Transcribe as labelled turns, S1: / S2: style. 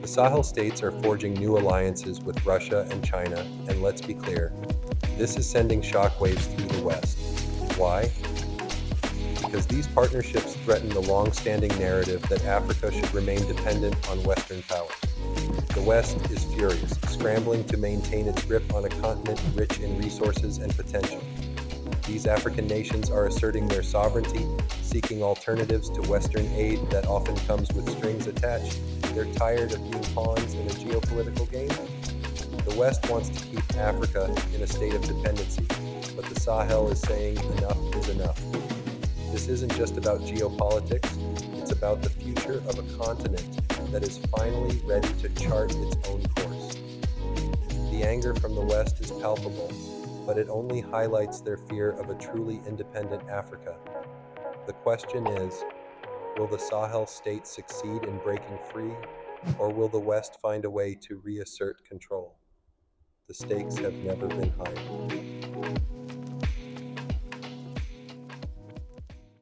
S1: The Sahel states are forging new alliances with Russia and China, and let's be clear, this is sending shockwaves through the West. Why? Because these partnerships threaten the long-standing narrative that Africa should remain dependent on Western powers. The West is furious, scrambling to maintain its grip on a continent rich in resources and potential. These African nations are asserting their sovereignty, seeking alternatives to Western aid that often comes with strings attached. They're tired of being pawns in a geopolitical game. The West wants to keep Africa in a state of dependency, but the Sahel is saying enough is enough. This isn't just about geopolitics, it's about the future of a continent that is finally ready to chart its own course. The anger from the West is palpable, but it only highlights their fear of a truly independent Africa. The question is, will the Sahel states succeed in breaking free, or will the West find a way to reassert control? The stakes have never been higher.